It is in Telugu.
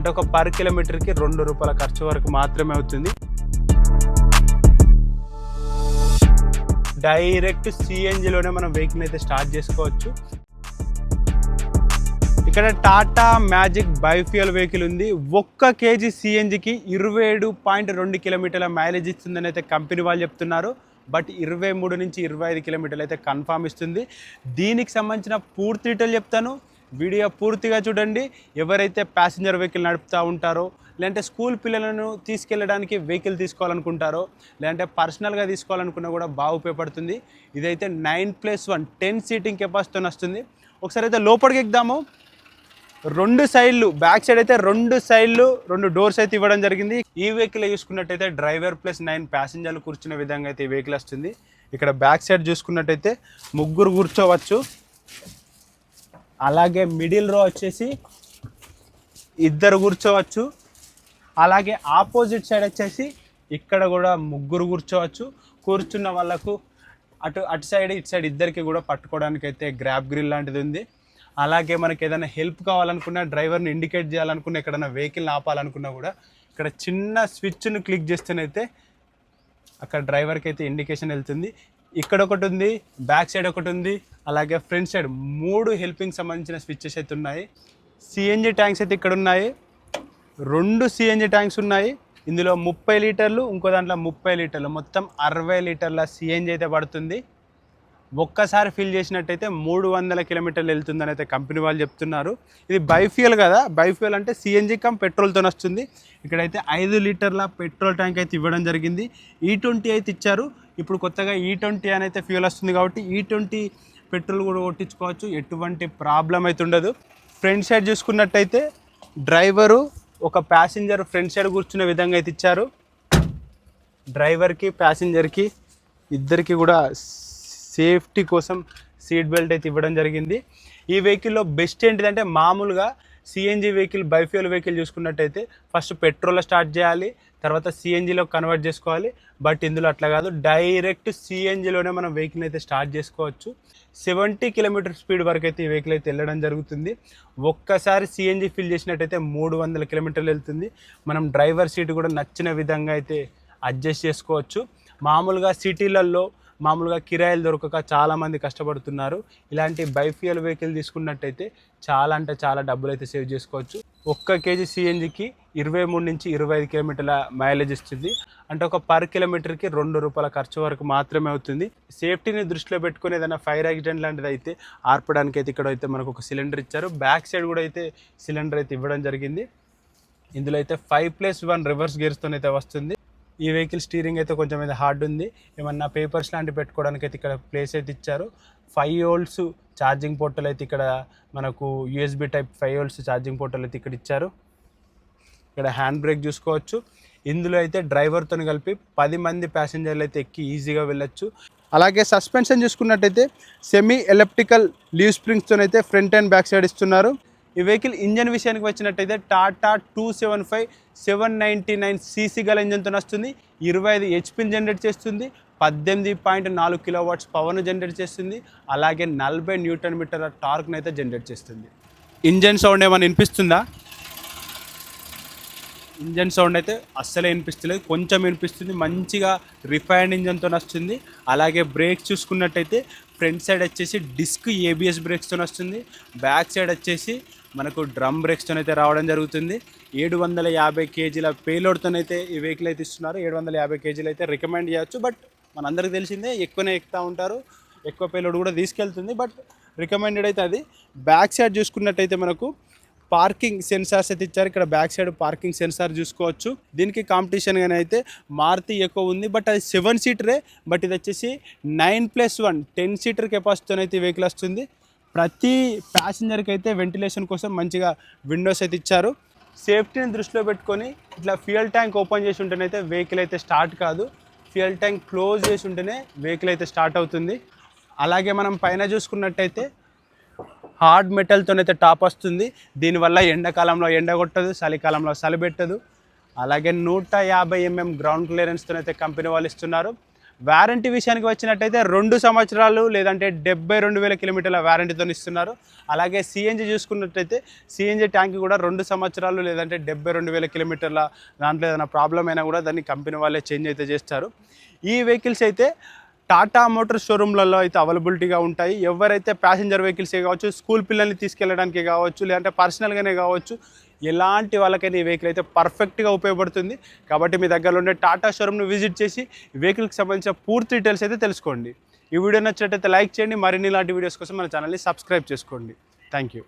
అంటే ఒక పర్ కిలోమీటర్కి ₹2 ఖర్చు వరకు మాత్రమే అవుతుంది. డైరెక్ట్ సిఎన్జిలోనే మనం వెహికల్ అయితే స్టార్ట్ చేసుకోవచ్చు. ఇక్కడ టాటా మ్యాజిక్ బయోఫ్యూయల్ వెహికల్ ఉంది. 1 kg సిఎన్జికి 27.2 కిలోమీటర్ల మైలేజ్ ఇస్తుందని అయితే కంపెనీ వాళ్ళు చెప్తున్నారు. బట్ 23 నుంచి 25 కిలోమీటర్లు అయితే కన్ఫామ్ ఇస్తుంది. దీనికి సంబంధించిన పూర్తి డీటెయిల్ చెప్తాను, వీడియో పూర్తిగా చూడండి. ఎవరైతే ప్యాసింజర్ వెహికల్ నడుపుతూ ఉంటారో, లేదంటే స్కూల్ పిల్లలను తీసుకెళ్ళడానికి వెహికల్ తీసుకోవాలనుకుంటారో, లేదంటే పర్సనల్గా తీసుకోవాలనుకున్నా కూడా బాగా ఉపయోగపడుతుంది. ఇదైతే 9+1 10 సీటింగ్ కెపాసిటీతో వస్తుంది. ఒకసారి అయితే లోపలికి ఎక్కుదాము. 2 సైడ్లు, బ్యాక్ సైడ్ అయితే 2 సైడ్లు 2 డోర్స్ అయితే ఇవ్వడం జరిగింది. ఈ వెహికల్ చూసుకున్నట్టయితే డ్రైవర్ ప్లస్ 9 ప్యాసింజర్లు కూర్చునే విధంగా అయితే ఈ వెహికల్ వస్తుంది. ఇక్కడ బ్యాక్ సైడ్ చూసుకున్నట్టయితే 3 కూర్చోవచ్చు. అలాగే మిడిల్ రో వచ్చేసి 2 కూర్చోవచ్చు. అలాగే ఆపోజిట్ సైడ్ వచ్చేసి ఇక్కడ కూడా 3 కూర్చోవచ్చు. కూర్చున్న వాళ్ళకు అటు సైడ్ ఇటు సైడ్ ఇద్దరికి కూడా పట్టుకోవడానికి అయితే గ్రాబ్ గ్రిల్ లాంటిది ఉంది. అలాగే మనకి ఏదైనా హెల్ప్ కావాలనుకున్నా, డ్రైవర్ని ఇండికేట్ చేయాలనుకున్నా, ఎక్కడైనా వెహికల్ ఆపాలనుకున్నా కూడా ఇక్కడ చిన్న స్విచ్ను క్లిక్ చేస్తేనైతే అక్కడ డ్రైవర్కి అయితే ఇండికేషన్ వెళ్తుంది. ఇక్కడ ఒకటి ఉంది, బ్యాక్ సైడ్ ఒకటి ఉంది, అలాగే ఫ్రంట్ సైడ్ 3 హెల్పింగ్ సంబంధించిన స్విచ్చెస్ అయితే ఉన్నాయి. సిఎన్జి ట్యాంక్స్ అయితే ఇక్కడ ఉన్నాయి. 2 సిఎన్జి ట్యాంక్స్ ఉన్నాయి. ఇందులో 30 లీటర్లు, ఇంకో దాంట్లో 30 లీటర్లు, మొత్తం 60 లీటర్ల సిఎన్జి అయితే పడుతుంది. ఒక్కసారి ఫిల్ చేసినట్టయితే 300 కిలోమీటర్లు వెళ్తుందని అయితే కంపెనీ వాళ్ళు చెప్తున్నారు. ఇది బయోఫ్యూయల్ కదా, బయోఫ్యూయల్ అంటే సిఎన్జి కమ్ పెట్రోల్తో వస్తుంది. ఇక్కడైతే 5 లీటర్ల పెట్రోల్ ట్యాంక్ అయితే ఇవ్వడం జరిగింది. E20 అయితే ఇచ్చారు. ఇప్పుడు కొత్తగా E20 అని అయితే ఫ్యూయల్ వస్తుంది కాబట్టి E20 పెట్రోల్ కూడా కొట్టించుకోవచ్చు, ఎటువంటి ప్రాబ్లం అయితే ఉండదు. ఫ్రంట్ సైడ్ చూసుకున్నట్టయితే డ్రైవరు ఒక ప్యాసింజర్ ఫ్రంట్ సైడ్ కూర్చునే విధంగా అయితే ఇచ్చారు. డ్రైవర్కి ప్యాసింజర్కి ఇద్దరికి కూడా సేఫ్టీ కోసం సీట్ బెల్ట్ అయితే ఇవ్వడం జరిగింది. ఈ వెహికల్లో బెస్ట్ ఏంటిదంటే, మామూలుగా సిఎన్జి వెహికల్, బయోఫ్యూయల్ వెహికల్ చూసుకున్నట్టయితే ఫస్ట్ పెట్రోల్లో స్టార్ట్ చేయాలి, తర్వాత సిఎన్జిలో కన్వర్ట్ చేసుకోవాలి. బట్ ఇందులో అట్లా కాదు, డైరెక్ట్ సిఎన్జిలోనే మనం వెహికల్ అయితే స్టార్ట్ చేసుకోవచ్చు. 70 కిలోమీటర్ స్పీడ్ వరకు అయితే ఈ వెహికల్ అయితే వెళ్ళడం జరుగుతుంది. ఒక్కసారి సిఎన్జి ఫిల్ చేసినట్టయితే 300 కిలోమీటర్లు వెళ్తుంది. మనం డ్రైవర్ సీట్ కూడా నచ్చిన విధంగా అయితే అడ్జస్ట్ చేసుకోవచ్చు. మామూలుగా సిటీలలో మామూలుగా కిరాయిలు దొరకక చాలామంది కష్టపడుతున్నారు. ఇలాంటి బయోఫ్యూయల్ వెహికల్ తీసుకున్నట్టయితే చాలా అంటే చాలా డబ్బులు అయితే సేవ్ చేసుకోవచ్చు. 1 kg సిఎన్జికి 23 నుంచి 25 కిలోమీటర్ల మైలేజ్ ఇస్తుంది. అంటే ఒక పర్ కిలోమీటర్కి ₹2 ఖర్చు వరకు మాత్రమే అవుతుంది. సేఫ్టీని దృష్టిలో పెట్టుకుని ఏదైనా ఫైర్ యాక్సిడెంట్ లాంటిది అయితే ఆర్పడానికి అయితే ఇక్కడ అయితే మనకు ఒక సిలిండర్ ఇచ్చారు. బ్యాక్ సైడ్ కూడా అయితే సిలిండర్ అయితే ఇవ్వడం జరిగింది. ఇందులో అయితే 5+1 రివర్స్ గేర్స్తో అయితే వస్తుంది. ఈ వెహికల్ స్టీరింగ్ అయితే కొంచెం అయితే హార్డ్ ఉంది. ఏమన్నా పేపర్స్ లాంటివి పెట్టుకోవడానికి అయితే ఇక్కడ ప్లేస్ అయితే ఇచ్చారు. 5 వోల్ట్స్ ఛార్జింగ్ పోర్టల్ అయితే ఇక్కడ మనకు USB type 5 volts charging portal అయితే ఇక్కడ ఇచ్చారు. ఇక్కడ హ్యాండ్ బ్రేక్ చూసుకోవచ్చు. ఇందులో అయితే డ్రైవర్తో కలిపి 10 మంది ప్యాసింజర్లు అయితే ఎక్కి ఈజీగా వెళ్ళొచ్చు. అలాగే సస్పెన్షన్ చూసుకున్నట్టయితే సెమీ ఎలప్టికల్ లీవ్ స్ప్రింగ్స్తో అయితే ఫ్రంట్ అండ్ బ్యాక్ సైడ్ ఇస్తున్నారు. ఈ వెహికల్ ఇంజన్ విషయానికి వచ్చినట్టయితే టాటా 275 799 cc గల ఇంజన్తో వస్తుంది. 25 HP జనరేట్ చేస్తుంది. 18.4 kW పవర్ను జనరేట్ చేస్తుంది. అలాగే 40 Nm టార్క్ను అయితే జనరేట్ చేస్తుంది. ఇంజన్ సౌండ్ ఏమైనా వినిపిస్తుందా? ఇంజన్ సౌండ్ అయితే అస్సలే వినిపిస్తలేదు, కొంచెం వినిపిస్తుంది. మంచిగా రిఫైన్డ్ ఇంజన్తో వస్తుంది. అలాగే బ్రేక్స్ చూసుకున్నట్టయితే ఫ్రంట్ సైడ్ వచ్చేసి డిస్క్ ABS బ్రేక్స్తో వస్తుంది. బ్యాక్ సైడ్ వచ్చేసి మనకు డ్రమ్ బ్రేక్స్తో అయితే రావడం జరుగుతుంది. 750 kgల పేలోడ్తోనైతే ఈ వెహికల్ అయితే ఇస్తున్నారు. 750 kgలు అయితే రికమెండ్ చేయొచ్చు. బట్ మనందరికీ తెలిసిందే, ఎక్కువనే ఎక్కుతూ ఉంటారు, ఎక్కువ పేలోడ్ కూడా తీసుకెళ్తుంది. బట్ రికమెండెడ్ అయితే అది. బ్యాక్ సైడ్ చూసుకున్నట్టయితే మనకు పార్కింగ్ సెన్సార్స్ అయితే ఇచ్చారు. ఇక్కడ బ్యాక్ సైడ్ పార్కింగ్ సెన్సార్ చూసుకోవచ్చు. దీనికి కాంపిటీషన్గానే అయితే మారుతి ఎక్కువ ఉంది. బట్ అది 7 సీటరే. బట్ ఇది వచ్చేసి 9+1 10 సీటర్ కెపాసిటీతో అయితే ఈ వెహికల్ వస్తుంది. ప్రతి ప్యాసింజర్కి అయితే వెంటిలేషన్ కోసం మంచిగా విండోస్ అయితే ఇచ్చారు. సేఫ్టీని దృష్టిలో పెట్టుకొని ఇట్లా ఫ్యూయల్ ట్యాంక్ ఓపెన్ చేసి ఉంటేనైతే వెహికల్ అయితే స్టార్ట్ కాదు. ఫ్యూయల్ ట్యాంక్ క్లోజ్ చేసి ఉంటేనే వెహికల్ అయితే స్టార్ట్ అవుతుంది. అలాగే మనం పైన చూసుకున్నట్టయితే హార్డ్ మెటల్తోనైతే టాప్ వస్తుంది. దీనివల్ల ఎండాకాలంలో ఎండ కొట్టదు, చలికాలంలో చలి పెట్టదు. అలాగే 150 mm గ్రౌండ్ క్లియరెన్స్తోనైతే కంపెనీ వాళ్ళు ఇస్తున్నారు. వారంటీ విషయానికి వచ్చినట్టయితే 2 సంవత్సరాలు లేదంటే 72,000 కిలోమీటర్ల వారంటీతో ఇస్తున్నారు. అలాగే సిఎన్జి చూసుకున్నట్టయితే సిఎన్జి ట్యాంక్ కూడా 2 సంవత్సరాలు లేదంటే 72,000 కిలోమీటర్ల దాంట్లో ఏదైనా ప్రాబ్లం అయినా కూడా దాన్ని కంపెనీ వాళ్ళే చేంజ్ అయితే చేస్తారు. ఈ వెహికల్స్ అయితే టాటా మోటార్ షోరూమ్లలో అయితే అవైలబిలిటీగా ఉంటాయి. ఎవరైతే ప్యాసింజర్ వెహికల్సే కావచ్చు, స్కూల్ పిల్లల్ని తీసుకెళ్ళడానికి కావచ్చు, లేదంటే పర్సనల్గానే కావచ్చు, ఎలాంటి వాళ్ళకైనా ఈ వెహికల్ అయితే పర్ఫెక్ట్గా ఉపయోగపడుతుంది. కాబట్టి మీ దగ్గరలో ఉండే టాటా షోరూమ్ని విజిట్ చేసి ఈ వెహికల్కి సంబంధించిన పూర్తి డీటెయిల్స్ అయితే తెలుసుకోండి. ఈ వీడియో నచ్చినట్టయితే లైక్ చేయండి. మరిన్ని ఇలాంటి వీడియోస్ కోసం మన ఛానల్ని సబ్స్క్రైబ్ చేసుకోండి. Thank you.